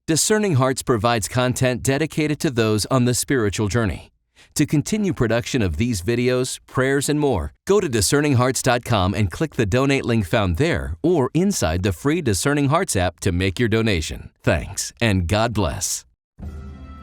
Discerning Hearts provides content dedicated to those on the spiritual journey. To continue production of these videos, prayers, and more, go to discerninghearts.com and click the donate link found there or inside the free Discerning Hearts app to make your donation. Thanks, and God bless.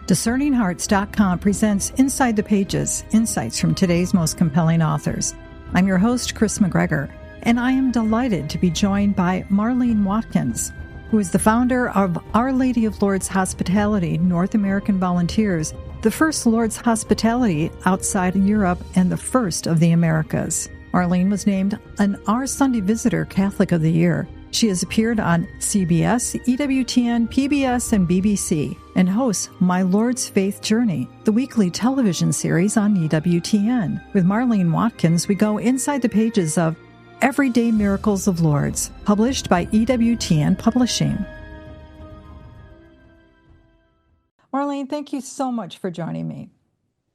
DiscerningHearts.com presents Inside the Pages, insights from today's most compelling authors. I'm your host, Kris McGregor, and I am delighted to be joined by Marlene Watkins, who is the founder of Our Lady of Lourdes Hospitality North American Volunteers, the first Lourdes hospitality outside Europe and the first of the Americas. Marlene was named an Our Sunday Visitor Catholic of the Year. She has appeared on CBS, EWTN, PBS, and BBC, and hosts My Lourdes Faith Journey, the weekly television series on EWTN. With Marlene Watkins, we go inside the pages of Everyday Miracles of Lourdes, published by EWTN Publishing. Marlene, thank you so much for joining me.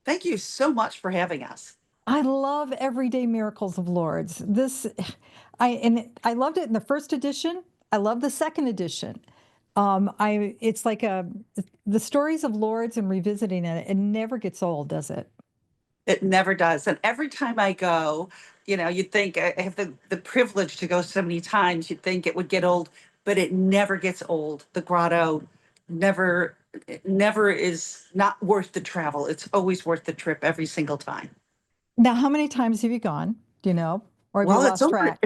Thank you so much for having us. I love Everyday Miracles of Lourdes. I loved it in the first edition. I love the second edition. It's like the stories of Lourdes and revisiting it. It never gets old, does it? It never does. And every time I go, you'd think I have the privilege to go so many times. You'd think it would get old, but it never gets old. The grotto never is not worth the travel. It's always worth the trip every single time. Now, how many times have you gone? Do you know? Or have you lost track?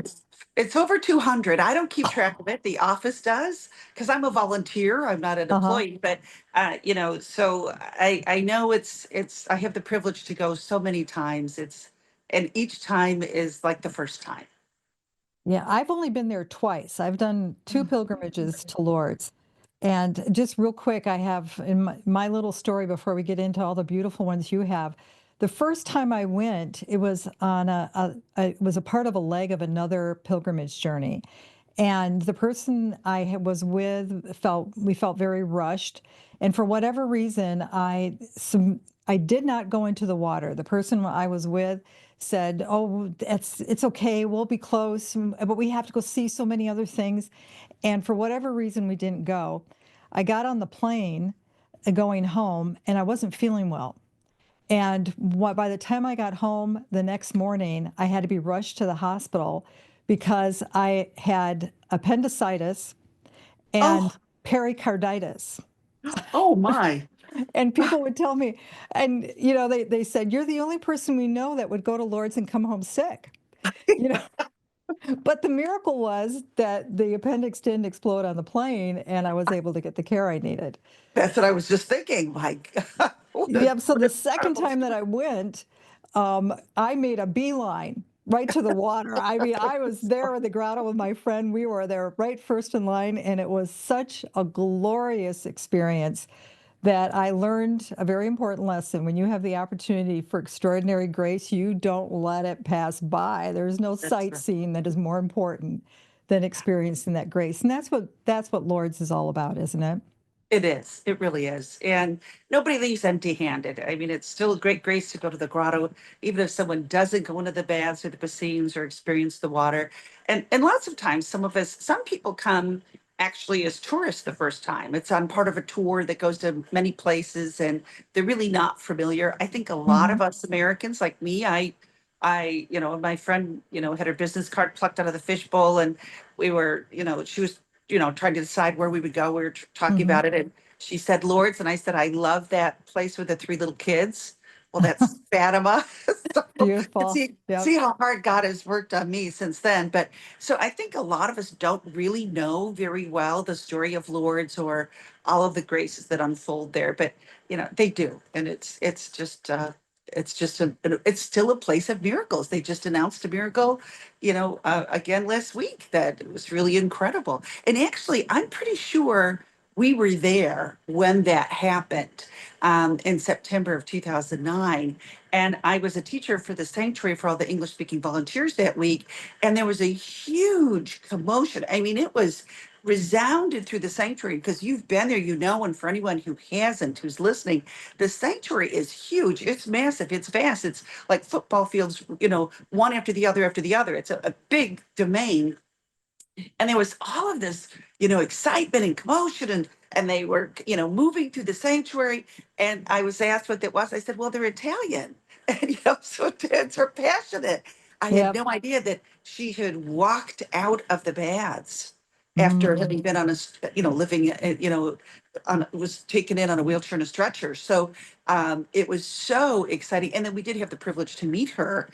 It's over 200. I don't keep track of it. The office does, because I'm a volunteer. I'm not an employee, but so I know it's. I have the privilege to go so many times. And each time is like the first time. Yeah, I've only been there twice. I've done 2 pilgrimages to Lourdes. And just real quick, I have in my little story before we get into all the beautiful ones you have. The first time I went, it was on it was a part of a leg of another pilgrimage journey, and the person I was with we felt very rushed, and for whatever reason, I did not go into the water. The person I was with said, "Oh, it's okay. We'll be close, but we have to go see so many other things," and for whatever reason, we didn't go. I got on the plane going home, and I wasn't feeling well. And by the time I got home the next morning, I had to be rushed to the hospital because I had appendicitis and pericarditis. Oh, my. And people would tell me, and, they said, "You're the only person we know that would go to Lourdes and come home sick." But the miracle was that the appendix didn't explode on the plane, and I was able to get the care I needed. That's what I was just thinking. My God. Yep. So the second time that I went, I made a beeline right to the water. I mean, I was there in the grotto with my friend. We were there right first in line, and it was such a glorious experience that I learned a very important lesson. When you have the opportunity for extraordinary grace, you don't let it pass by. There's no sightseeing that is more important than experiencing that grace. And that's what Lourdes is all about, isn't it? It is. It really is. And nobody leaves empty-handed. I mean, it's still a great grace to go to the grotto, even if someone doesn't go into the baths or the basins or experience the water. And lots of times, some people come actually as tourists the first time. It's on part of a tour that goes to many places, and they're really not familiar. I think a lot of us Americans, like me, my friend, had her business card plucked out of the fishbowl, and we were, she was trying to decide where we would go. We were talking about it, and she said Lourdes, and I said, "I love that place with the 3 little kids." Well, that's Fatima. Beautiful. See how hard God has worked on me since then. But so I think a lot of us don't really know very well the story of Lourdes or all of the graces that unfold there, but they do, and it's still a place of miracles. They just announced a miracle, again last week that was really incredible. And actually, I'm pretty sure we were there when that happened in September of 2009. And I was a teacher for the sanctuary for all the English-speaking volunteers that week. And there was a huge commotion. I mean, it was resounded through the sanctuary, because you've been there, and for anyone who hasn't, who's listening, the sanctuary is huge. It's massive. It's vast. It's like football fields, one after the other after the other. It's a big domain. And there was all of this, excitement and commotion, and they were, moving through the sanctuary. And I was asked what that was. I said, well, they're Italian. And, so it's her passionate. I had Yep. no idea that she had walked out of the baths after Mm. having been on living, was taken in on a wheelchair and a stretcher. So it was so exciting. And then we did have the privilege to meet her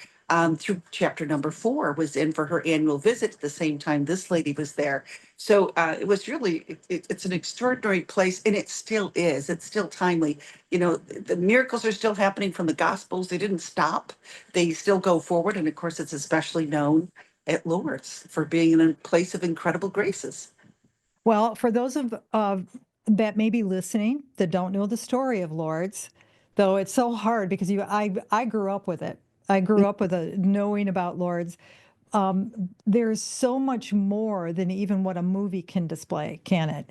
through chapter number 4, was in for her annual visit at the same time this lady was there. So it was really, it's an extraordinary place, and it still is. It's still timely. The miracles are still happening from the Gospels. They didn't stop. They still go forward. And of course, it's especially known at Lourdes for being in a place of incredible graces. Well, for those of that may be listening that don't know the story of Lourdes, though it's so hard because I grew up with it. I grew up with a knowing about Lourdes. There's so much more than even what a movie can display, can it?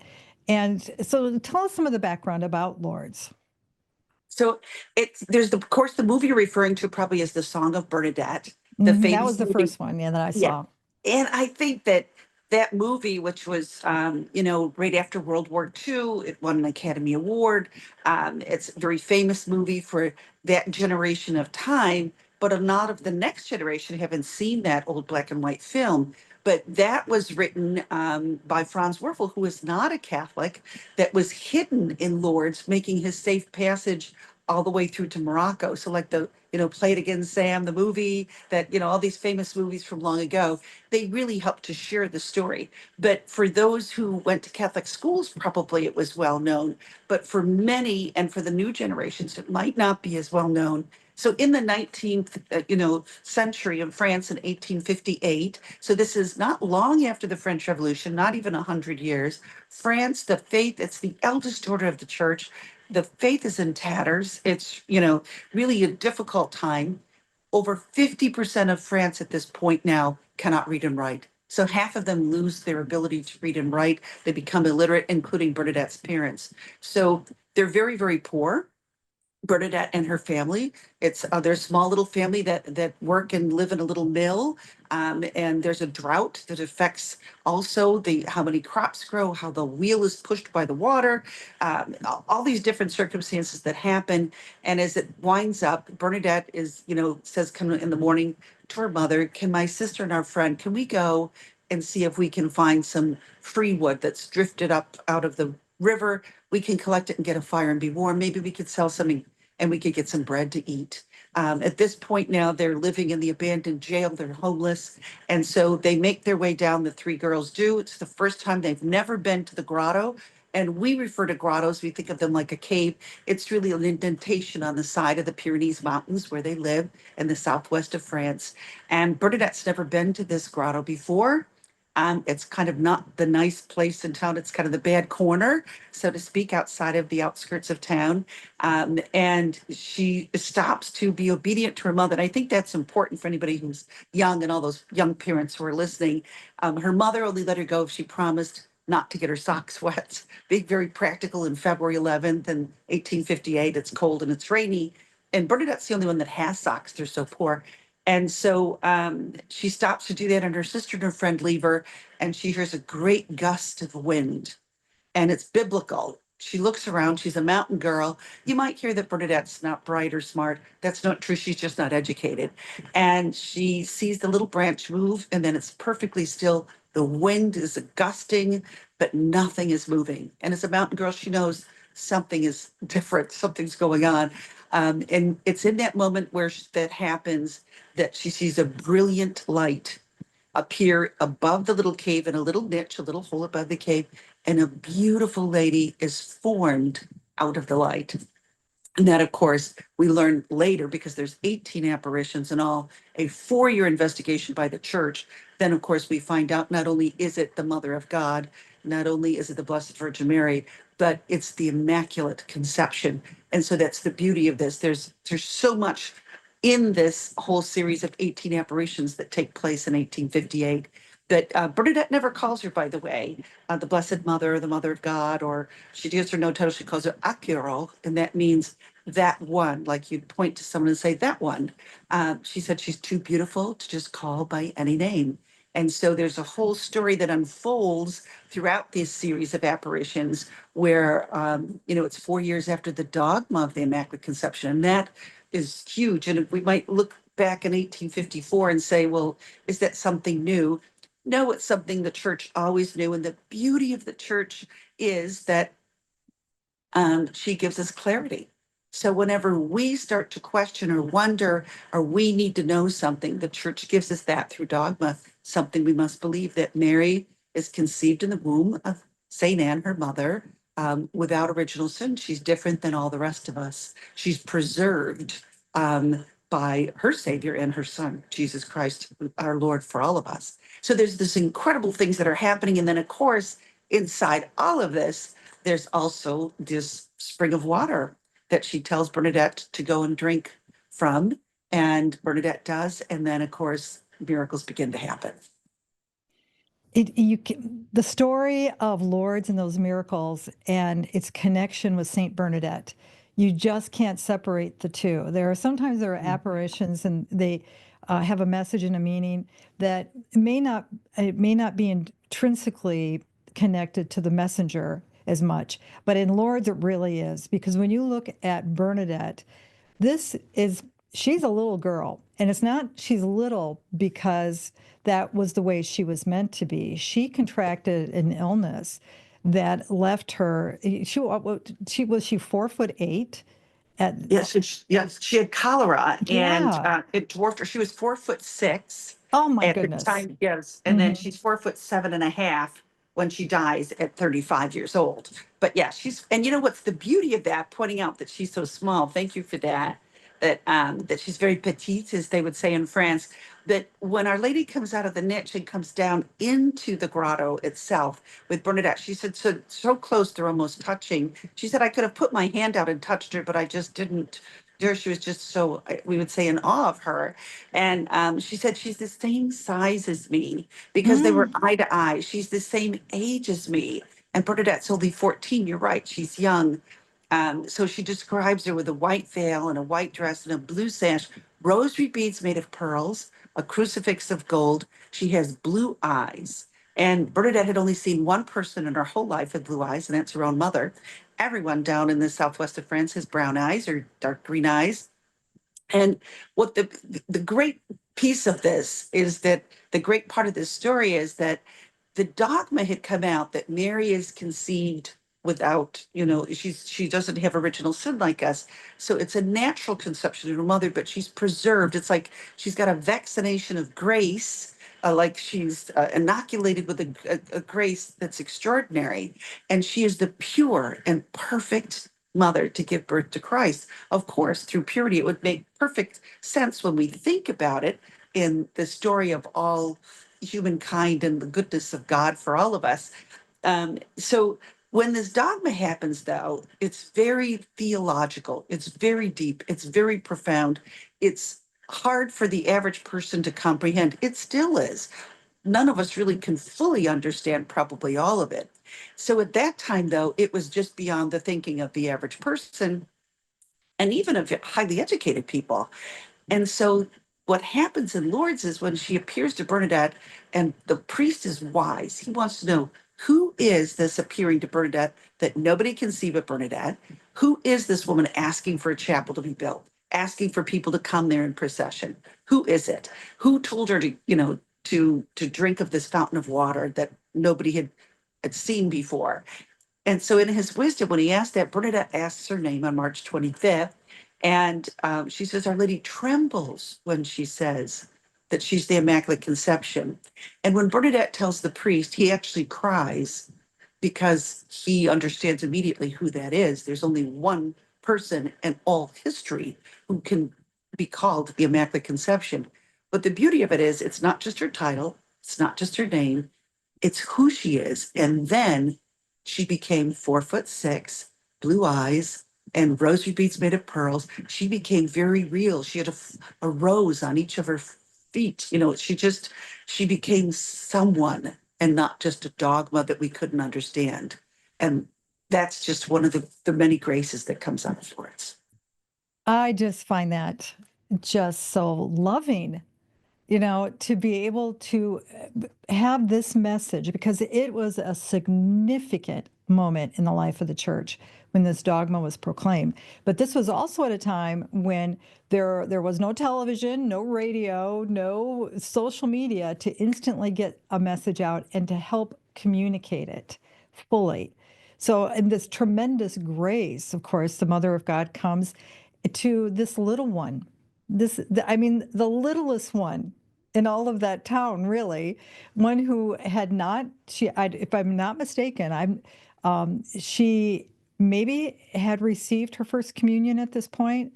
And so tell us some of the background about Lourdes. So there's of course the movie you're referring to probably is the Song of Bernadette, the That was famous the movie. first one, yeah, that I Yeah. saw. And I think that movie, which was, right after World War II, it won an Academy Award. It's a very famous movie for that generation of time, but a lot of the next generation haven't seen that old black and white film. But that was written by Franz Werfel, who is not a Catholic, that was hidden in Lourdes, making his safe passage all the way through to Morocco. So like Play It Again, Sam, the movie that, all these famous movies from long ago, they really helped to share the story. But for those who went to Catholic schools, probably it was well known. But for many, and for the new generations, it might not be as well known. So in the 19th, century in France in 1858, so this is not long after the French Revolution, not even 100 years, France, the faith, it's the eldest order of the church. The faith is in tatters. It's, really a difficult time. Over 50% of France at this point now cannot read and write. So half of them lose their ability to read and write. They become illiterate, including Bernadette's parents. So they're very, very poor. Bernadette and her family. It's their small little family that work and live in a little mill, and there's a drought that affects also the how many crops grow, how the wheel is pushed by the water, all these different circumstances that happen. And as it winds up, Bernadette says, "Come in the morning to her mother. Can my sister and our friend, can we go and see if we can find some free wood that's drifted up out of the river? We can collect it and get a fire and be warm. Maybe we could sell something and we could get some bread to eat." At this point now, they're living in the abandoned jail. They're homeless. And so they make their way down, the 3 girls do. It's the first time they've never been to the grotto. And we refer to grottos, we think of them like a cave. It's really an indentation on the side of the Pyrenees Mountains where they live in the southwest of France. And Bernadette's never been to this grotto before. It's kind of not the nice place in town. It's kind of the bad corner, so to speak, outside of the outskirts of town. And she stops to be obedient to her mother. And I think that's important for anybody who's young and all those young parents who are listening. Her mother only let her go if she promised not to get her socks wet. Being very practical in February 11th in 1858, it's cold and it's rainy. And Bernadette's the only one that has socks. They're so poor. And so she stops to do that, and her sister and her friend leave her, and she hears a great gust of wind, and it's biblical. She looks around. She's a mountain girl. You might hear that Bernadette's not bright or smart. That's not true. She's just not educated. And she sees the little branch move, and then it's perfectly still. The wind is gusting, but nothing is moving. And as a mountain girl, she knows something is different. Something's going on. And it's in that moment where that happens that she sees a brilliant light appear above the little cave in a little niche, a little hole above the cave, and a beautiful lady is formed out of the light. And that, of course, we learn later because there's 18 apparitions in all, a 4-year investigation by the church. Then, of course, we find out not only is it the Mother of God, not only is it the Blessed Virgin Mary, but it's the Immaculate Conception. And so that's the beauty of this. There's so much in this whole series of 18 apparitions that take place in 1858. But Bernadette never calls her, by the way, the Blessed Mother or the Mother of God, or she gives her no title. She calls her Akiro, and that means that one, like you'd point to someone and say, that one. She said she's too beautiful to just call by any name. And so there's a whole story that unfolds throughout this series of apparitions where, it's 4 years after the dogma of the Immaculate Conception. And that is huge. And we might look back in 1854 and say, well, is that something new? No, it's something the church always knew. And the beauty of the church is that she gives us clarity. So whenever we start to question or wonder, or we need to know something, the church gives us that through dogma, something we must believe, that Mary is conceived in the womb of St. Anne, her mother, without original sin. She's different than all the rest of us. She's preserved by her Savior and her Son, Jesus Christ, our Lord, for all of us. So there's this incredible things that are happening. And then, of course, inside all of this, there's also this spring of water that she tells Bernadette to go and drink from. And Bernadette does. And then, of course, miracles begin to happen. The story of Lourdes and those miracles and its connection with St. Bernadette, you just can't separate the two. Sometimes there are apparitions and they have a message and a meaning that it may not be intrinsically connected to the messenger as much, but in Lourdes it really is, because when you look at Bernadette, she's a little girl, and it's not she's little because that was the way she was meant to be. She contracted an illness that left her. Was she 4'8" Yes, she had cholera, and Yeah. it dwarfed her. She was 4'6" Oh my at the goodness. time. Yes, and then she's 4'7.5" when she dies at 35 years old. But yeah, and you know what's the beauty of that? Pointing out that she's so small. Thank you for that. That she's very petite, as they would say in France. That when Our Lady comes out of the niche and comes down into the grotto itself with Bernadette, she said, so close they're almost touching. She said, I could have put my hand out and touched her, but I just didn't dare. She was just so, we would say, in awe of her. And she said, she's the same size as me, because they were eye to eye. She's the same age as me. And Bernadette's only 14. You're right. She's young. So she describes her with a white veil and a white dress and a blue sash, rosary beads made of pearls, a crucifix of gold. She has blue eyes. And Bernadette had only seen one person in her whole life with blue eyes, and that's her own mother. Everyone down in the southwest of France has brown eyes or dark green eyes. And what the great piece of this is that the great part of this story is that the dogma had come out that Mary is conceived without, she doesn't have original sin like us. So it's a natural conception of her mother, but she's preserved. It's like she's got a vaccination of grace, like she's inoculated with a grace that's extraordinary. And she is the pure and perfect mother to give birth to Christ. Of course, through purity, it would make perfect sense when we think about it in the story of all humankind and the goodness of God for all of us. So when this dogma happens, though, it's very theological, it's very deep, it's very profound. It's hard for the average person to comprehend. It still is. None of us really can fully understand probably all of it. So at that time, though, it was just beyond the thinking of the average person and even of highly educated people. And so what happens in Lourdes is when she appears to Bernadette, and the priest is wise, he wants to know, who is this appearing to Bernadette that nobody can see but Bernadette? Who is this woman asking for a chapel to be built, asking for people to come there in procession? Who is it? Who told her to drink of this fountain of water that nobody had seen before? And so in his wisdom, when he asked that, Bernadette asks her name on March 25th. And she says, Our Lady trembles when she says that she's the Immaculate Conception. And when Bernadette tells the priest, he actually cries because he understands immediately who that is. There's only one person in all history who can be called the Immaculate Conception. But the beauty of it is, it's not just her title, it's not just her name, it's who she is. And then she became 4'6", blue eyes, and rosary beads made of pearls. She became very real. She had a rose on each of her feet. She became someone and not just a dogma that we couldn't understand. And that's just one of the many graces that comes out of Lourdes. I just find that just so loving. to be able to have this message, because it was a significant moment in the life of the church when this dogma was proclaimed. But this was also at a time when there was no television, no radio, no social media to instantly get a message out and to help communicate it fully. So, in this tremendous grace, of course, the Mother of God comes to this little one. The littlest one in all of that town, really, one who had not, if I'm not mistaken, she maybe had received her first communion at this point.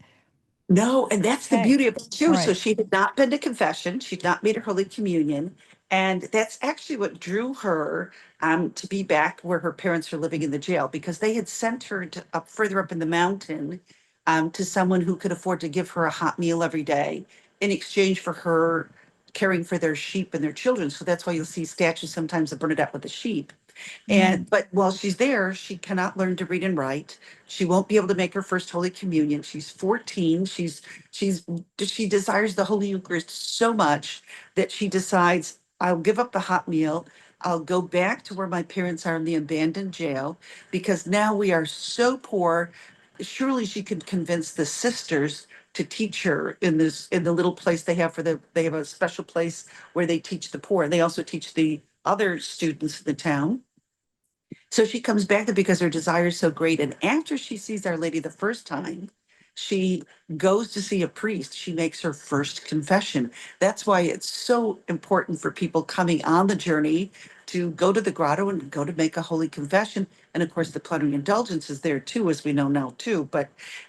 No, and that's the Okay, beauty of it all too. So right. she had not been to confession, she'd not made her Holy Communion. And that's actually what drew her to be back where her parents were living in the jail, because they had sent her up further up in the mountain to someone who could afford to give her a hot meal every day in exchange for her caring for their sheep and their children. So that's why you'll see statues sometimes of Bernadette with the sheep. Mm. But while she's there, she cannot learn to read and write. She won't be able to make her first Holy Communion. She's 14. She's she desires the Holy Eucharist so much that she decides, I'll give up the hot meal. I'll go back to where my parents are in the abandoned jail, because now we are so poor. Surely she could convince the sisters to teach her in the little place they have a special place where they teach the poor. And they also teach the other students in the town. So she comes back there because her desire is so great. And after she sees Our Lady the first time, she goes to see a priest. She makes her first confession. That's why it's so important for people coming on the journey to go to the grotto and go to make a holy confession. And of course, the plenary indulgence is there too, as we know now too.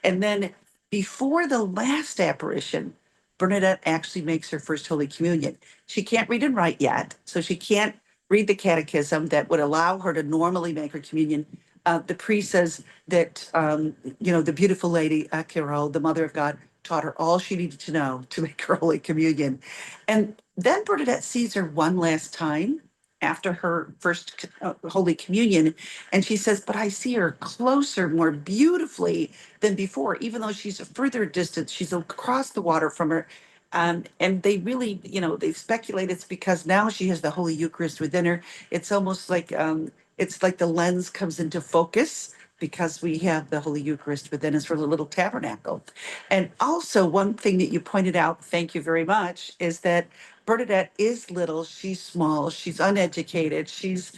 And then before the last apparition, Bernadette actually makes her first Holy Communion. She can't read and write yet, so she can't read the catechism that would allow her to normally make her communion. The priest says that, the beautiful lady, Akiro, the Mother of God, taught her all she needed to know to make her Holy Communion. And then Bernadette sees her one last time after her first Holy Communion. And she says, but I see her closer, more beautifully than before, even though she's a further distance, she's across the water from her. And they really, they speculate it's because now she has the Holy Eucharist within her. It's like the lens comes into focus because we have the Holy Eucharist within us for the little tabernacle. And also, one thing that you pointed out, thank you very much, is that Bernadette is little. She's small. She's uneducated. She's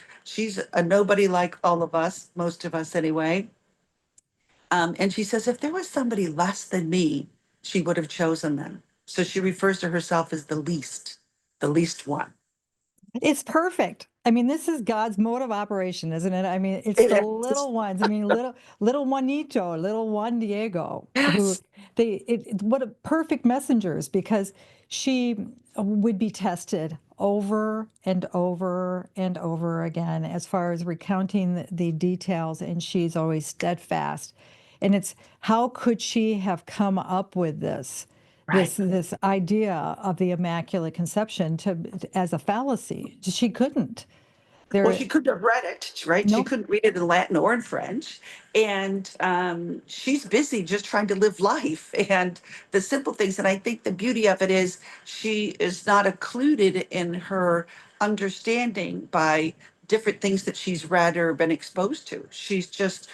a nobody like all of us, most of us anyway. And she says, if there was somebody less than me, she would have chosen them. So she refers to herself as the least one. It's perfect. I mean, this is God's mode of operation, isn't it? I mean, it's the It little ones. I mean, little Juanito, little Juan Diego, who Yes, what a perfect messengers, because she would be tested over and over and over again as far as recounting the details, and she's always steadfast. And it's how could she have come up with this? right. This idea of the Immaculate Conception as a fallacy. She couldn't. Well, There, she couldn't have read it, right? She nope. couldn't read it in Latin or in French. And she's busy just trying to live life and the simple things. And I think the beauty of it is she is not occluded in her understanding by different things that she's read or been exposed to. She's just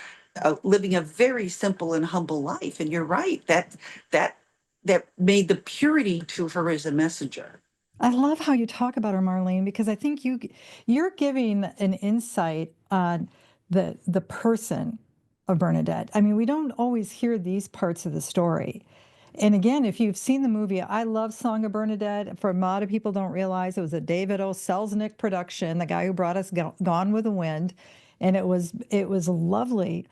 living a very simple and humble life. And you're right, that that made the purity to her as a messenger. I love how you talk about her, Marlene, because I think you're giving an insight on the person of Bernadette. I mean, we don't always hear these parts of the story. And again, if you've seen the movie, I love Song of Bernadette. For a lot of people don't realize it was a David O. Selznick production, the guy who brought us Gone with the Wind, and it was lovely.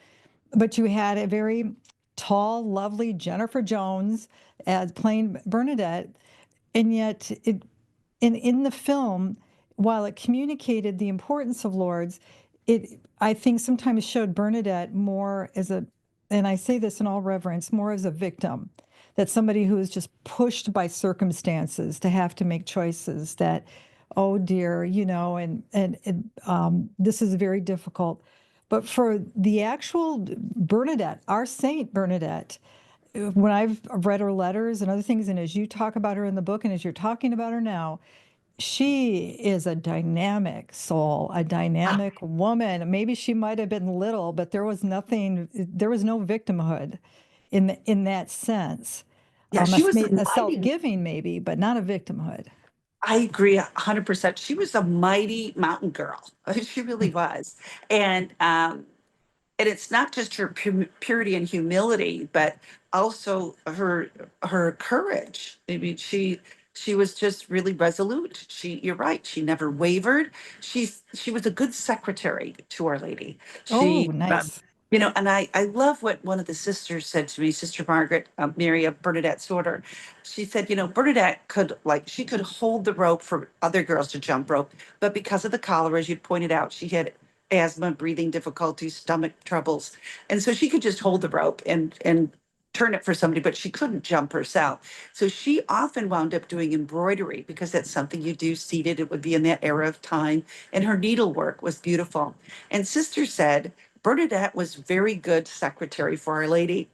But you had a very tall, lovely Jennifer Jones as playing Bernadette, and yet in the film, while it communicated the importance of Lourdes, it I think sometimes showed Bernadette more as and I say this in all reverence, more as a victim, that somebody who is just pushed by circumstances to have to make choices that, oh dear, this is very difficult. But for the actual Bernadette, our Saint Bernadette, when I've read her letters and other things, and as you talk about her in the book, and as you're talking about her now, she is a dynamic soul, a dynamic woman. Maybe she might have been little, but there was no victimhood in that sense. Yeah, she was a A mighty, self-giving maybe, but not a victimhood. I agree 100%. She was a mighty mountain girl. She really was. And and it's not just her purity and humility, but also her courage. I mean, she was just really resolute. You're right, she never wavered. She was a good secretary to Our Lady. Oh, She nice. and I love what one of the sisters said to me, Sister Margaret, Mary of Bernadette Sorter. She said, Bernadette she could hold the rope for other girls to jump rope, but because of the cholera, as you pointed out, she had asthma, breathing difficulties, stomach troubles. And so she could just hold the rope and turn it for somebody, but she couldn't jump herself. So she often wound up doing embroidery because that's something you do seated. It would be in that era of time. And her needlework was beautiful. And Sister said, Bernadette was very good secretary for Our Lady.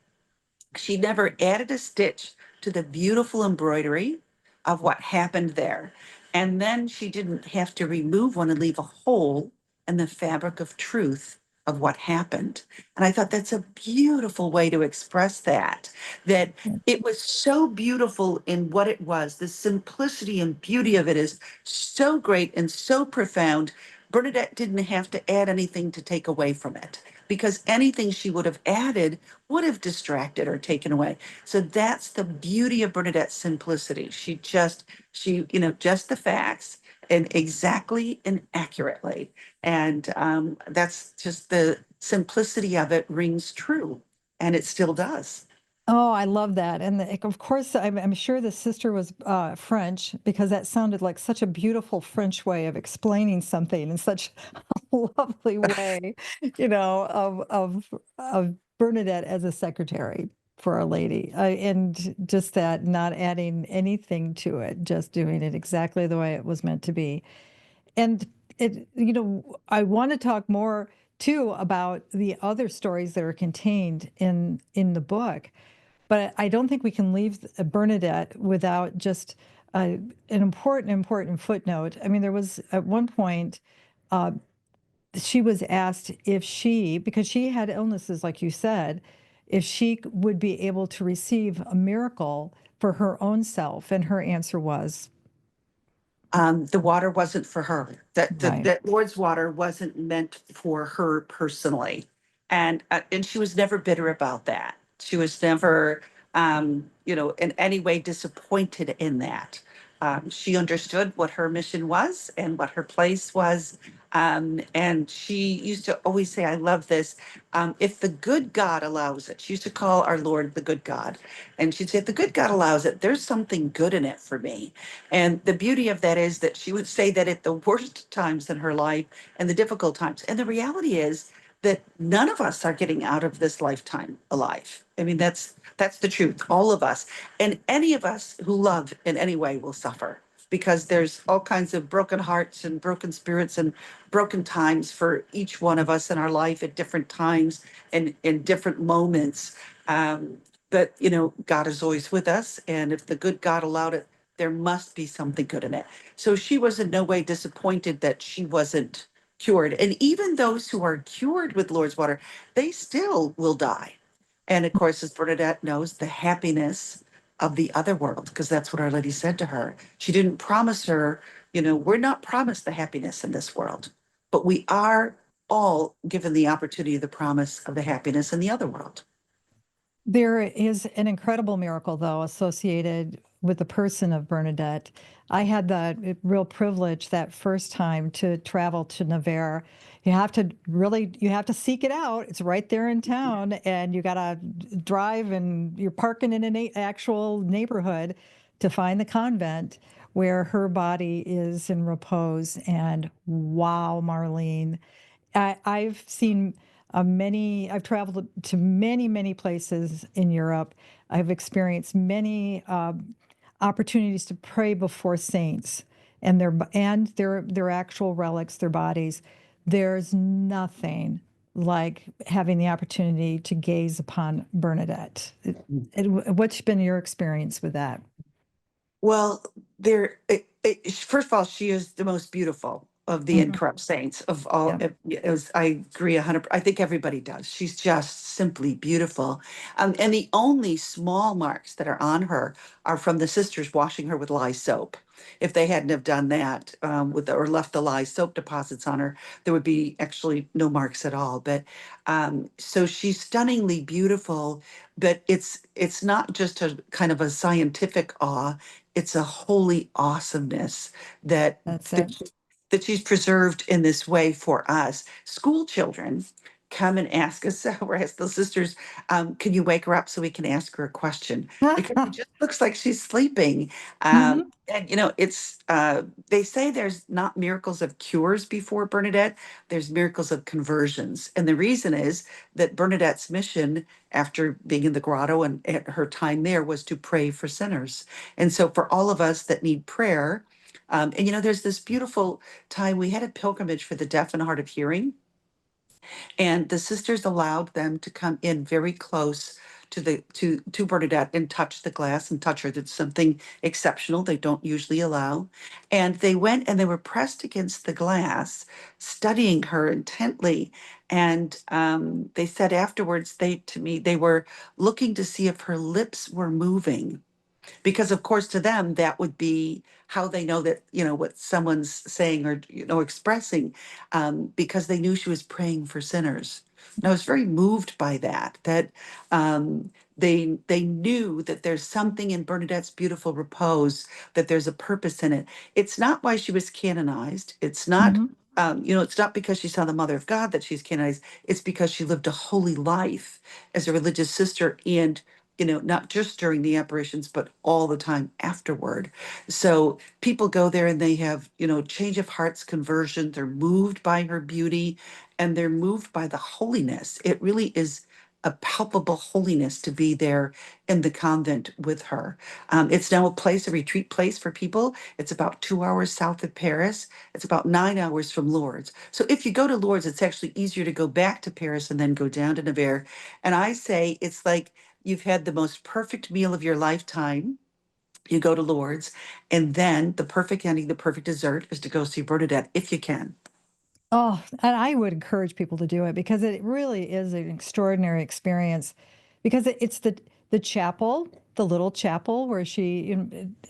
She never added a stitch to the beautiful embroidery of what happened there. And then she didn't have to remove one and leave a hole in the fabric of truth of what happened. And I thought that's a beautiful way to express that it was so beautiful in what it was. The simplicity and beauty of it is so great and so profound. Bernadette didn't have to add anything to take away from it because anything she would have added would have distracted or taken away. So that's the beauty of Bernadette's simplicity. Just the facts and exactly and accurately. And that's just the simplicity of it rings true. And it still does. Oh, I love that. And of course, I'm sure the sister was French because that sounded like such a beautiful French way of explaining something in such a lovely way, of Bernadette as a secretary for Our Lady. And just that, not adding anything to it, just doing it exactly the way it was meant to be. And I want to talk more too about the other stories that are contained in the book. But I don't think we can leave Bernadette without just an important footnote. I mean, there was at one point, uh, she was asked if because she had illnesses, like you said, if she would be able to receive a miracle for her own self. And her answer was, The water wasn't for her. right. That Lord's water wasn't meant for her personally, and she was never bitter about that. She was never, in any way disappointed in that. She understood what her mission was and what her place was. And she used to always say, I love this. If the good God allows it, she used to call our Lord the good God. And she'd say, if the good God allows it, there's something good in it for me. And the beauty of that is that she would say that at the worst times in her life and the difficult times. And the reality is that none of us are getting out of this lifetime alive. I mean, that's the truth, all of us. And any of us who love in any way will suffer because there's all kinds of broken hearts and broken spirits and broken times for each one of us in our life at different times and in different moments. But God is always with us. And if the good God allowed it, there must be something good in it. So she was in no way disappointed that she wasn't cured. And even those who are cured with Lord's water, they still will die. And of course, as Bernadette knows, the happiness of the other world, because that's what Our Lady said to her. She didn't promise her, we're not promised the happiness in this world, but we are all given the opportunity, the promise of the happiness in the other world. There is an incredible miracle, though, associated with the person of Bernadette. I had the real privilege that first time to travel to Nevers. You have to seek it out. It's right there in town, and you got to drive, and you're parking in an actual neighborhood to find the convent where her body is in repose. And wow, Marlene, I've seen I've traveled to many places in Europe. I've experienced many opportunities to pray before saints and their actual relics, their bodies. There's nothing like having the opportunity to gaze upon Bernadette? What's been your experience with that? Well, first of all, she is the most beautiful of the Mhm. incorrupt saints of all. Yeah, I agree 100. I think everybody does. She's just simply beautiful. And the only small marks that are on her are from the sisters washing her with lye soap. If they hadn't have done that or left the lye soap deposits on her, there would be actually no marks at all. But so she's stunningly beautiful. But it's not just a kind of a scientific awe, it's a holy awesomeness that that's that, it. that she's preserved in this way for us. School children come and ask us, or ask the sisters, can you wake her up so we can ask her a question? Because it just looks like she's sleeping. Hmm. And it's they say there's not miracles of cures before Bernadette, there's miracles of conversions. And the reason is that Bernadette's mission after being in the grotto and at her time there was to pray for sinners. And so for all of us that need prayer, and there's this beautiful time we had a pilgrimage for the deaf and hard of hearing, and the sisters allowed them to come in very close to Bernadette and touch the glass and touch her. That's something exceptional they don't usually allow. And they went and they were pressed against the glass, studying her intently. And they said afterwards, to me, they were looking to see if her lips were moving, because of course to them that would be how they know that what someone's saying or expressing, because they knew she was praying for sinners. And I was very moved by that they knew that there's something in Bernadette's beautiful repose, that there's a purpose in it. It's not why she was canonized. It's not Hmm. it's not because she saw the Mother of God that she's canonized. It's because she lived a holy life as a religious sister, and not just during the apparitions, but all the time afterward. So people go there and they have, change of hearts, conversion. They're moved by her beauty and they're moved by the holiness. It really is a palpable holiness to be there in the convent with her. It's now a retreat place for people. It's about 2 hours south of Paris. It's about 9 hours from Lourdes. So if you go to Lourdes, it's actually easier to go back to Paris and then go down to Nevers. And I say it's like you've had the most perfect meal of your lifetime. You go to Lourdes, and then the perfect ending, the perfect dessert is to go see Bernadette if you can. Oh, and I would encourage people to do it because it really is an extraordinary experience. Because it's the chapel, the little chapel where she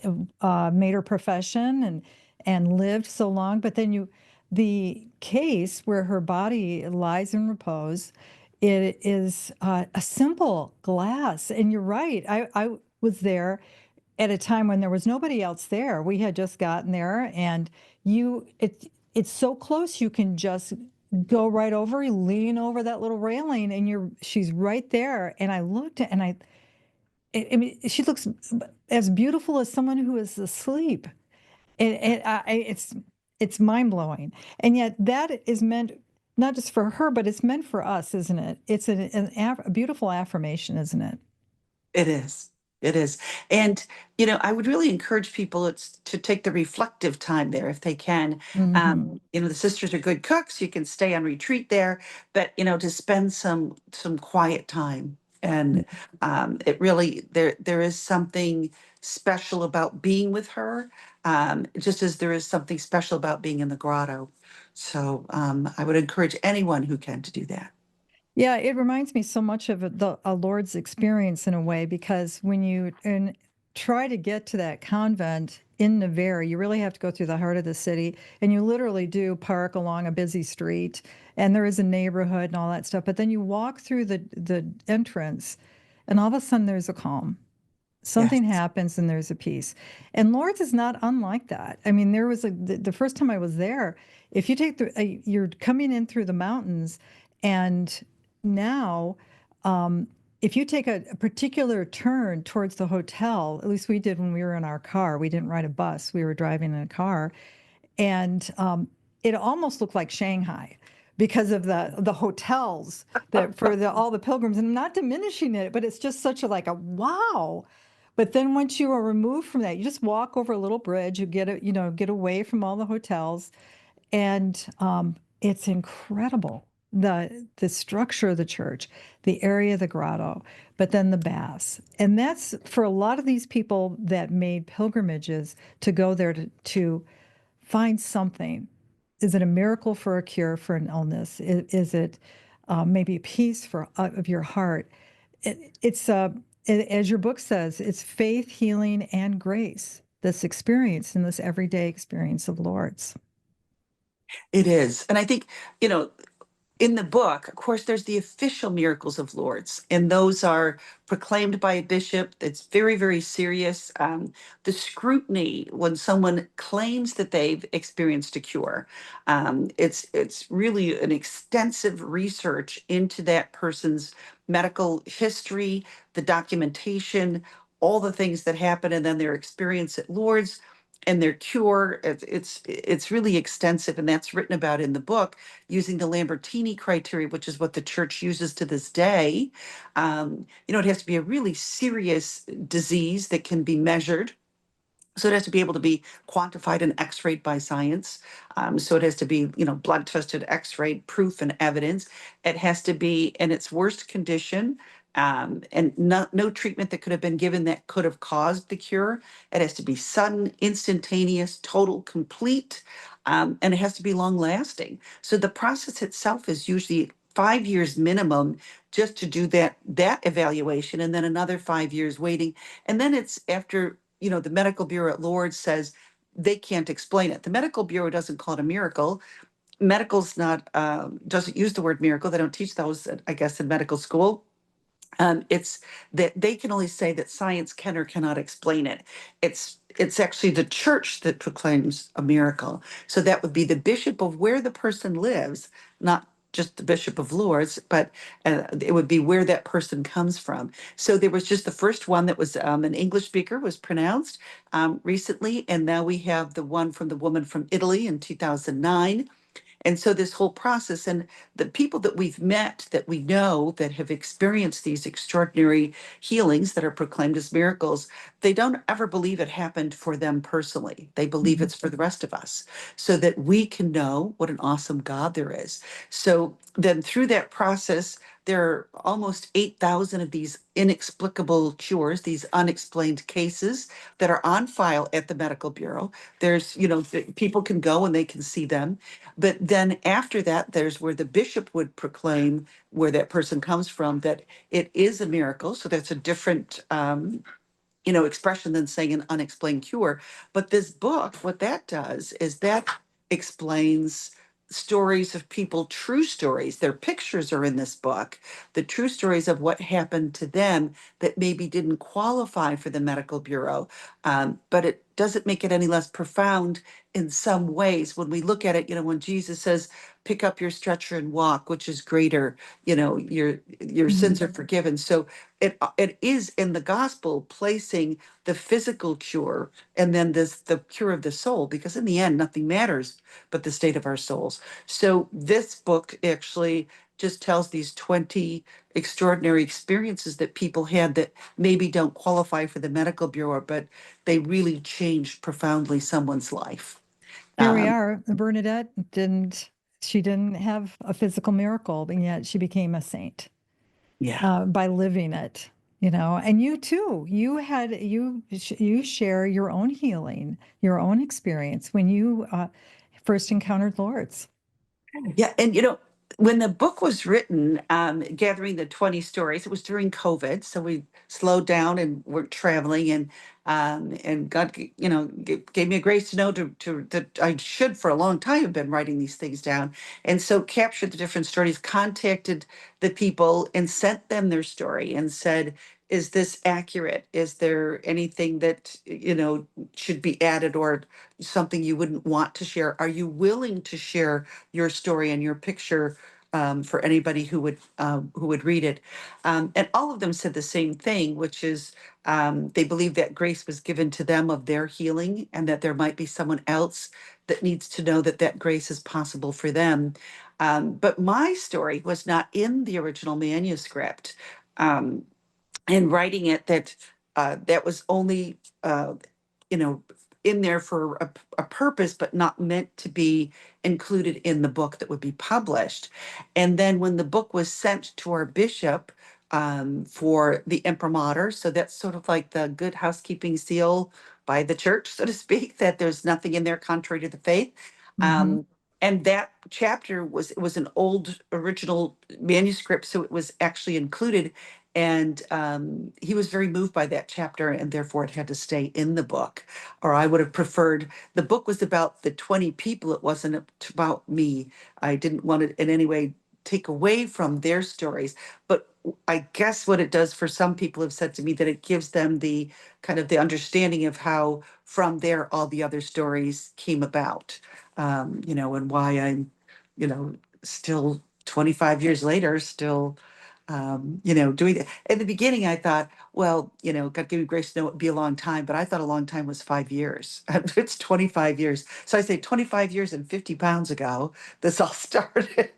made her profession and lived so long. But then the case where her body lies in repose, it is a simple glass. And you're right. I was there at a time when there was nobody else there. We had just gotten there, and it's so close you can just go right over, you lean over that little railing, and she's right there. And I looked at, and I mean, she looks as beautiful as someone who is asleep. It's mind blowing, and yet that is meant not just for her, but it's meant for us, isn't it? It's a beautiful affirmation, isn't it? It is. It is. And, I would really encourage people to take the reflective time there if they can. Hmm. The sisters are good cooks. You can stay on retreat there, but, to spend some quiet time. And it really, there is something special about being with her, just as there is something special about being in the grotto. So I would encourage anyone who can to do that. Yeah, it reminds me so much of a Lord's experience in a way, because when you try to get to that convent in Nevers, you really have to go through the heart of the city, and you literally do park along a busy street, and there is a neighborhood and all that stuff. But then you walk through the entrance, and all of a sudden there's a calm. Something Yes. happens and there's a peace. And Lord's is not unlike that. I mean, there was the first time I was there, if you take you're coming in through the mountains, and now, um, if you take a particular turn towards the hotel, at least we did when we were in our car, we didn't ride a bus, we were driving in a car, and it almost looked like Shanghai because of the hotels that for all the pilgrims. And I'm not diminishing it, but it's just such a like a wow. But then once you are removed from that, you just walk over a little bridge, you get away from all the hotels, and it's incredible. the structure of the church, the area of the grotto, but then the baths. And that's for a lot of these people that made pilgrimages to go there to find something. Is it a miracle for a cure for an illness? Is it maybe peace for of your heart? As your book says, it's faith, healing, and grace. This experience in this everyday experience of Lourdes. It is. And I think, you know, in the book, of course, there's the official miracles of Lourdes, and those are proclaimed by a bishop. It's very, very serious. The scrutiny when someone claims that they've experienced a cure, it's really an extensive research into that person's medical history, the documentation, all the things that happen, and then their experience at Lourdes and their cure. It's really extensive, and that's written about in the book using the Lambertini criteria, which is what the church uses to this day. It has to be a really serious disease that can be measured. So it has to be able to be quantified and x-rayed by science. So it has to be, blood tested, x-rayed proof and evidence. It has to be in its worst condition, and no treatment that could have been given that could have caused the cure. It has to be sudden, instantaneous, total, complete, and it has to be long lasting. So the process itself is usually 5 years minimum just to do that evaluation, and then another 5 years waiting. And then it's after, the medical bureau at Lourdes says they can't explain it. The medical bureau doesn't call it a miracle. Medical's not, doesn't use the word miracle. They don't teach those, I guess, in medical school. It's that they can only say that science can or cannot explain it. It's actually the church that proclaims a miracle. So that would be the bishop of where the person lives, not just the bishop of Lourdes, but it would be where that person comes from. So there was just the first one that was an English speaker was pronounced recently, and now we have the one from the woman from Italy in 2009. And so this whole process, and the people that we've met that we know that have experienced these extraordinary healings that are proclaimed as miracles, they don't ever believe it happened for them personally. They believe it's for the rest of us, so that we can know what an awesome God there is. So then through that process, there are almost 8,000 of these inexplicable cures, these unexplained cases that are on file at the medical bureau. There's, people can go and they can see them. But then after that, there's where the bishop would proclaim where that person comes from, that it is a miracle. So that's a different, expression than saying an unexplained cure. But this book, what that does is that explains stories of people, true stories. Their pictures are in this book, the true stories of what happened to them that maybe didn't qualify for the medical bureau. But it doesn't make it any less profound in some ways. When we look at it, when Jesus says, pick up your stretcher and walk, which is greater, your sins are forgiven. So it is in the gospel placing the physical cure and then the cure of the soul, because in the end, nothing matters but the state of our souls. So this book actually just tells these 20 extraordinary experiences that people had that maybe don't qualify for the medical bureau, but they really changed profoundly someone's life. Here we are. Bernadette didn't have a physical miracle, and yet she became a saint. Yeah. By living it, and you too, you share your own healing, your own experience when you first encountered Lourdes. Yeah. And, when the book was written, gathering the 20 stories, it was during COVID. So we slowed down and weren't traveling. And God, gave me a grace to know that I should for a long time have been writing these things down. And so captured the different stories, contacted the people and sent them their story and said, is this accurate? Is there anything that, should be added or something you wouldn't want to share? Are you willing to share your story and your picture for anybody who would read it? And all of them said the same thing, which is they believe that grace was given to them of their healing, and that there might be someone else that needs to know that that grace is possible for them. But my story was not in the original manuscript. And writing it, that was only, you know, in there for a purpose, but not meant to be included in the book that would be published. And then when the book was sent to our bishop for the imprimatur, so that's sort of like the good housekeeping seal by the church, so to speak, that there's nothing in there contrary to the faith. Mhm. And that chapter was an old original manuscript, so it was actually included. And he was very moved by that chapter, and therefore it had to stay in the book. Or I would have preferred the book was about the 20 people. It wasn't about me. I didn't want to in any way take away from their stories. But I guess what it does for some people have said to me that it gives them the kind of the understanding of how from there all the other stories came about, and why I'm, still 25 years later, still, doing that. In the beginning, I thought, well, God gave me grace to know it would be a long time, but I thought a long time was 5 years. It's 25 years. So I say 25 years and 50 pounds ago, this all started.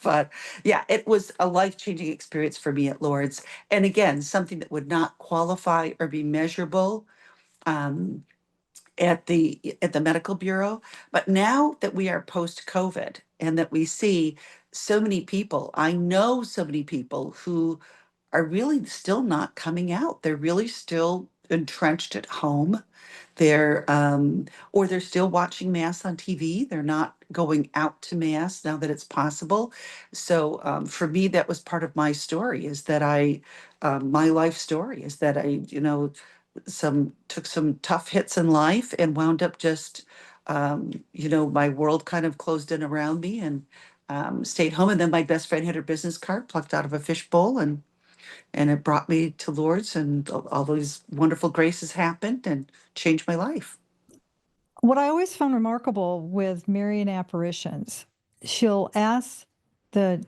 But yeah, it was a life-changing experience for me at Lourdes. And again, something that would not qualify or be measurable. Um, at the medical bureau. But now that we are post COVID and that we see so many people, I know so many people who are really still not coming out. They're really still entrenched at home. Or they're still watching mass on TV. They're not going out to mass now that it's possible. So for me, that was part of my story is that my life story is that I, took some tough hits in life and wound up just, my world kind of closed in around me and stayed home. And then my best friend had her business card plucked out of a fishbowl and it brought me to Lourdes and all those wonderful graces happened and changed my life. What I always found remarkable with Marian apparitions, she'll ask the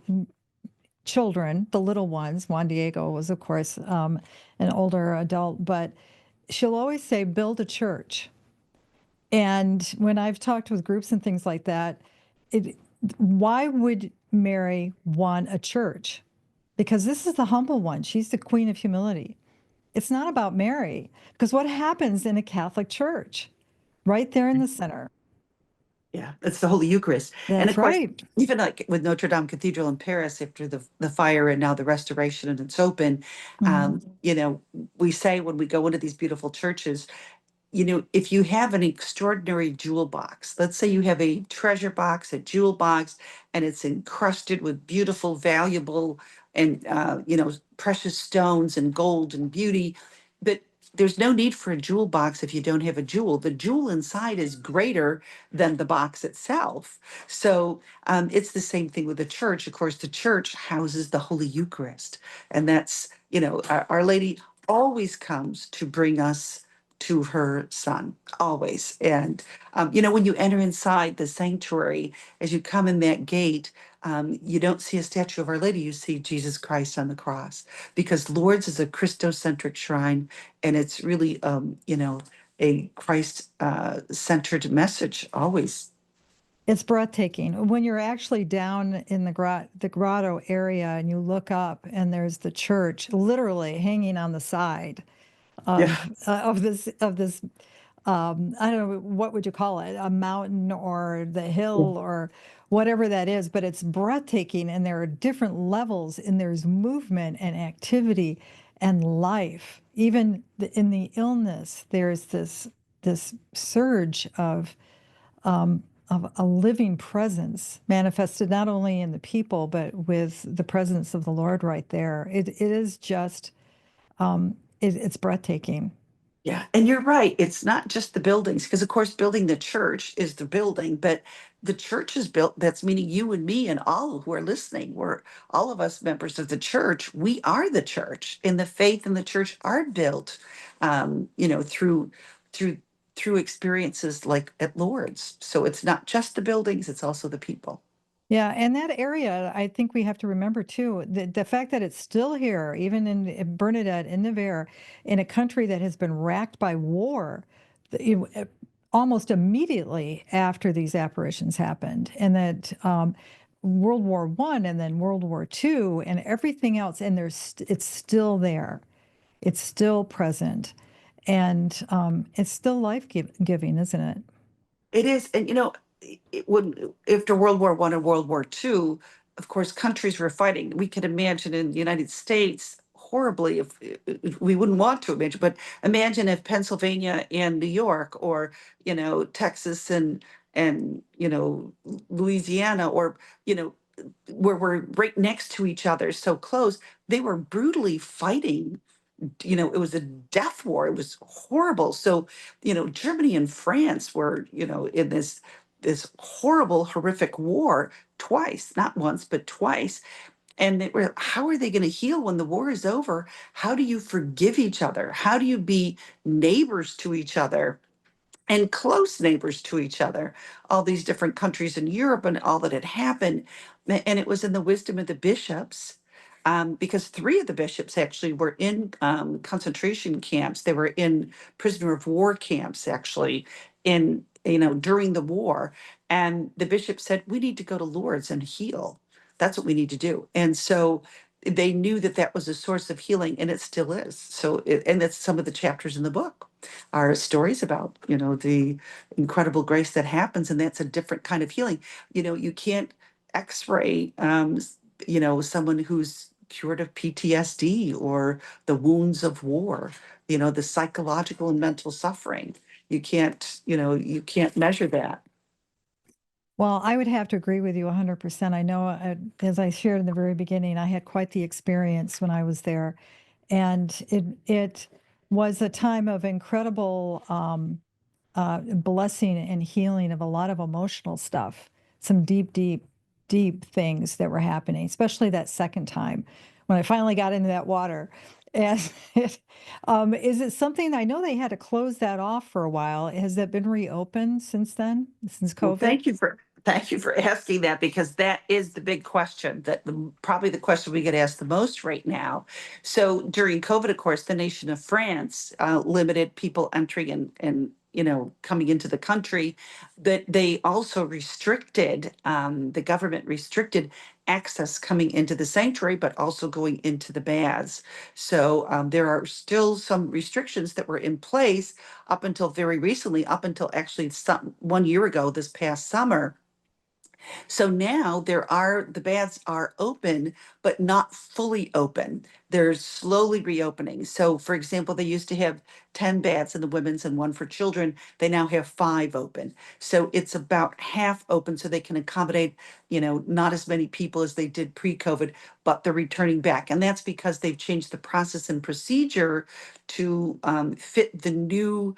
children, the little ones. Juan Diego was, of course, an older adult, but she'll always say, build a church. And when I've talked with groups and things like that, why would Mary want a church? Because this is the humble one. She's the queen of humility. It's not about Mary, because what happens in a Catholic church? Right there in the center. Yeah, it's the Holy Eucharist. And That's of course, right. even like with Notre Dame Cathedral in Paris after the fire and now the restoration and it's open, Mhm. we say when we go into these beautiful churches, if you have an extraordinary jewel box, let's say you have a treasure box, a jewel box, and it's encrusted with beautiful, valuable, and precious stones and gold and beauty, but there's no need for a jewel box if you don't have a jewel. The jewel inside is greater than the box itself. So it's the same thing with the church. Of course, the church houses the Holy Eucharist, and that's Our Lady always comes to bring us to her son, always. And, when you enter inside the sanctuary, as you come in that gate, you don't see a statue of Our Lady, you see Jesus Christ on the cross. Because Lourdes is a Christocentric shrine, and it's really, a Christ centered message always. It's breathtaking. When you're actually down in the grotto area and you look up and there's the church literally hanging on the side Yeah. of this I don't know, what would you call it? A mountain or the hill or whatever that is, but it's breathtaking and there are different levels and there's movement and activity and life. Even in the illness, there's this surge of a living presence manifested not only in the people, but with the presence of the Lord right there. It is just, it's breathtaking. Yeah, and you're right. It's not just the buildings, because of course, building the church is the building, but the church is built. That's meaning you and me and all who are listening. We're all of us members of the church. We are the church, and the faith and the church are built, through through experiences like at Lourdes. So it's not just the buildings; it's also the people. Yeah, and that area, I think we have to remember too, the fact that it's still here, even in Bernadette, in Nevers, in a country that has been racked by war, almost immediately after these apparitions happened, and that World War One and then World War Two and everything else, and it's still there, it's still present, And it's still life-giving, isn't it? It is, and when after World War I and World War II, of course, countries were fighting. We could imagine in the United States horribly if we wouldn't want to imagine, but imagine if Pennsylvania and New York, or Texas and Louisiana, or you know where we're right next to each other, so close. They were brutally fighting. It was a death war. It was horrible. So, Germany and France were, in this horrible, horrific war twice, not once, but twice. And they were, how are they going to heal when the war is over? How do you forgive each other? How do you be neighbors to each other? And close neighbors to each other, all these different countries in Europe and all that had happened. And it was in the wisdom of the bishops, because three of the bishops actually were in concentration camps. They were in prisoner of war camps, actually, during the war. And the bishop said, we need to go to Lourdes and heal. That's what we need to do. And so they knew that that was a source of healing, and it still is. And that's some of the chapters in the book are stories about, the incredible grace that happens. And that's a different kind of healing. You can't x-ray, someone who's cured of PTSD or the wounds of war, the psychological and mental suffering. You can't measure that. Well, I would have to agree with you 100%. I know, as I shared in the very beginning, I had quite the experience when I was there, and it was a time of incredible blessing and healing of a lot of emotional stuff, some deep, deep, deep things that were happening, especially that second time when I finally got into that water. And is it something, I know they had to close that off for a while. Has that been reopened since then, since Well, COVID? thank you for asking that, because that is the big question, probably the question we get asked the most right now. So during COVID, of course, the nation of France limited people entering and coming into the country. But they also restricted, the government restricted access coming into the sanctuary, but also going into the baths. So there are still some restrictions that were in place up until very recently, up until actually 1 year ago, this past summer. So now the baths are open, but not fully open. They're slowly reopening. So, for example, they used to have 10 baths in the women's and one for children. They now have five open. So it's about half open, so they can accommodate, not as many people as they did pre-COVID, but they're returning back. And that's because they've changed the process and procedure to fit the new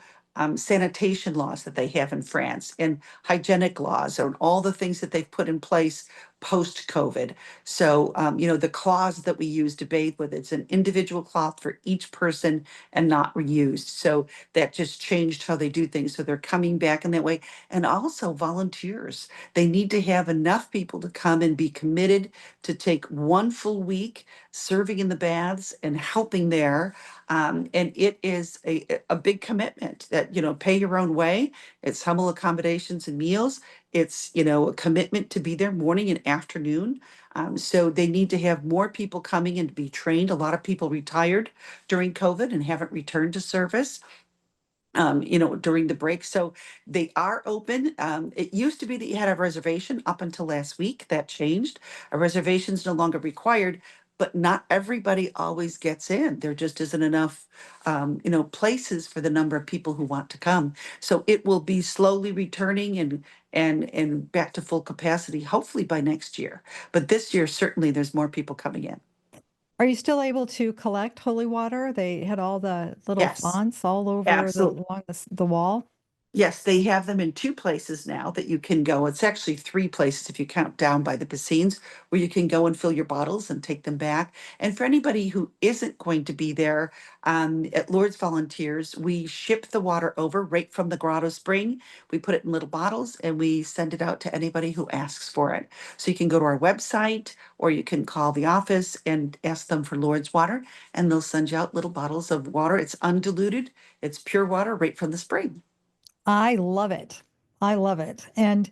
sanitation laws that they have in France, and hygienic laws, and all the things that they've put in place post COVID. So, the cloths that we use to bathe with, it's an individual cloth for each person and not reused. So that just changed how they do things. So they're coming back in that way. And also volunteers. They need to have enough people to come and be committed to take one full week serving in the baths and helping there. And it is a big commitment that, pay your own way. It's humble accommodations and meals. It's, a commitment to be there morning and afternoon. So they need to have more people coming and be trained. A lot of people retired during COVID and haven't returned to service, during the break. So they are open. It used to be that you had a reservation up until last week. That changed. A reservation is no longer required, but not everybody always gets in. There just isn't enough, places for the number of people who want to come. So it will be slowly returning and back to full capacity, hopefully by next year. But this year, certainly there's more people coming in. Are you still able to collect holy water? They had all the little Yes, fonts all over absolutely. along the wall. Yes, they have them in two places now that you can go. It's actually three places if you count down by the piscines, where you can go and fill your bottles and take them back. And for anybody who isn't going to be there, at Lourdes Volunteers, we ship the water over right from the grotto spring. We put it in little bottles and we send it out to anybody who asks for it. So you can go to our website, or you can call the office and ask them for Lourdes water, and they'll send you out little bottles of water. It's undiluted, it's pure water right from the spring. I love it. I love it. And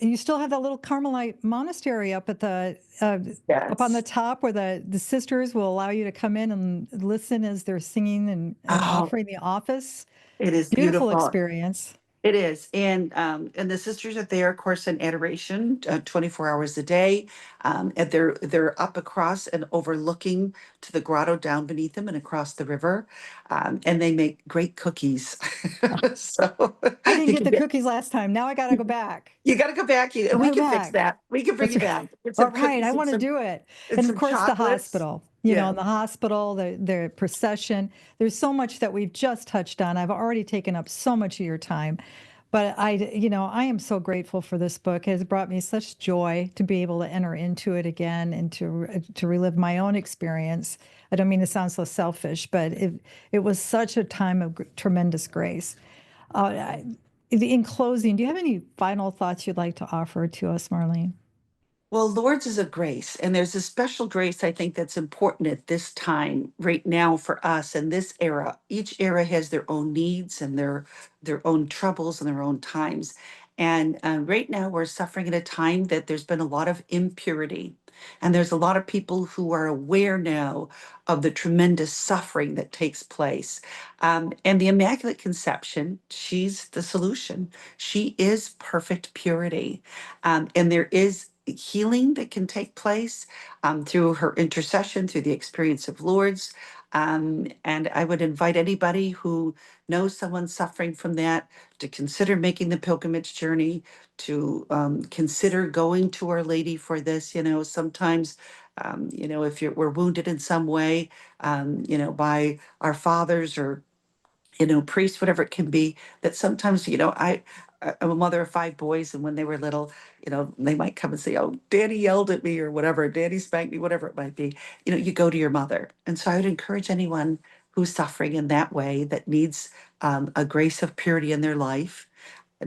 you still have that little Carmelite monastery up at the up on the Yes. top where the sisters will allow you to come in and listen as they're singing and Oh, offering the office. it is Beautiful beautiful. experience. It is, and the sisters are there, of course, in adoration, 24 hours a day, and they're up across and overlooking to the grotto down beneath them and across the river, and they make great cookies. So I didn't you get can the get, cookies last time. Now I got to go back. you got to go back, and we Go can fix back. that. We can bring That's you right. back. Get All some right. I cookies want to do it. and And of some course, the chocolates. hospital, Yeah. the hospital, the procession. There's so much that we've just touched on. I've already taken up so much of your time. But I am so grateful for this book. It has brought me such joy to be able to enter into it again and to relive my own experience. I don't mean to sound so selfish, but it was such a time of tremendous grace. Uh, in closing, do you have any final thoughts you'd like to offer to us, Marlene? Well, Lourdes is a grace, and there's a special grace I think that's important at this time, right now for us in this era. Each era has their own needs and their own troubles and their own times. And right now, we're suffering at a time that there's been a lot of impurity, and there's a lot of people who are aware now of the tremendous suffering that takes place. And the Immaculate Conception, she's the solution. She is perfect purity, and there is healing that can take place through her intercession, through the experience of Lourdes. And I would invite anybody who knows someone suffering from that to consider making the pilgrimage journey, to consider going to Our Lady for this. Sometimes, if we're wounded in some way, by our fathers or priests, whatever it can be, that sometimes, I'm a mother of 5 boys, and when they were little, they might come and say, "Oh, Daddy yelled at me," or whatever, "Daddy spanked me," whatever it might be. You go to your mother. And so I would encourage anyone who's suffering in that way, that needs a grace of purity in their life,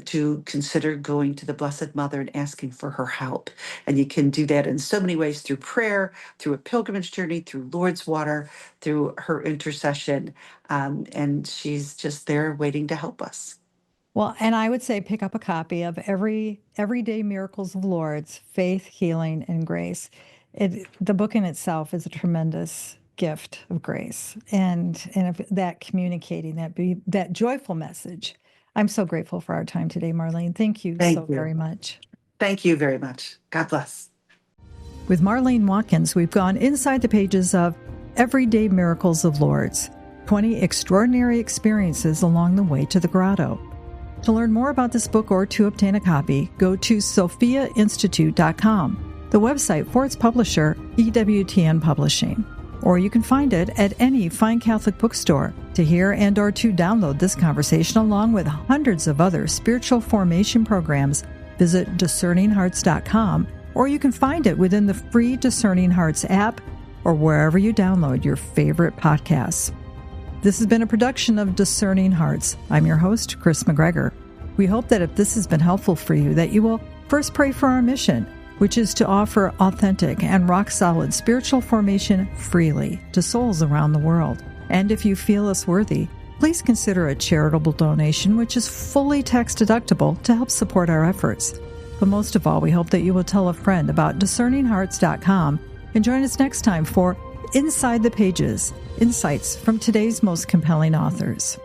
to consider going to the Blessed Mother and asking for her help. And you can do that in so many ways: through prayer, through a pilgrimage journey, through Lourdes water, through her intercession. And she's just there waiting to help us. Well, and I would say pick up a copy of Everyday Miracles of Lourdes, Faith, Healing, and Grace. The book in itself is a tremendous gift of grace, and if that communicating that joyful message. I'm so grateful for our time today, Marlene. Thank you so Thank you. very much. Thank you very much. God bless. With Marlene Watkins, we've gone inside the pages of Everyday Miracles of Lourdes, 20 extraordinary experiences along the way to the grotto. To learn more about this book or to obtain a copy, go to sophiainstitute.com, the website for its publisher, EWTN Publishing. Or you can find it at any fine Catholic bookstore. To hear and or to download this conversation along with hundreds of other spiritual formation programs, visit discerninghearts.com, or you can find it within the free Discerning Hearts app or wherever you download your favorite podcasts. This has been a production of Discerning Hearts. I'm your host, Kris McGregor. We hope that if this has been helpful for you, that you will first pray for our mission, which is to offer authentic and rock-solid spiritual formation freely to souls around the world. And if you feel us worthy, please consider a charitable donation, which is fully tax-deductible, to help support our efforts. But most of all, we hope that you will tell a friend about discerninghearts.com and join us next time for Inside the Pages, insights from today's most compelling authors.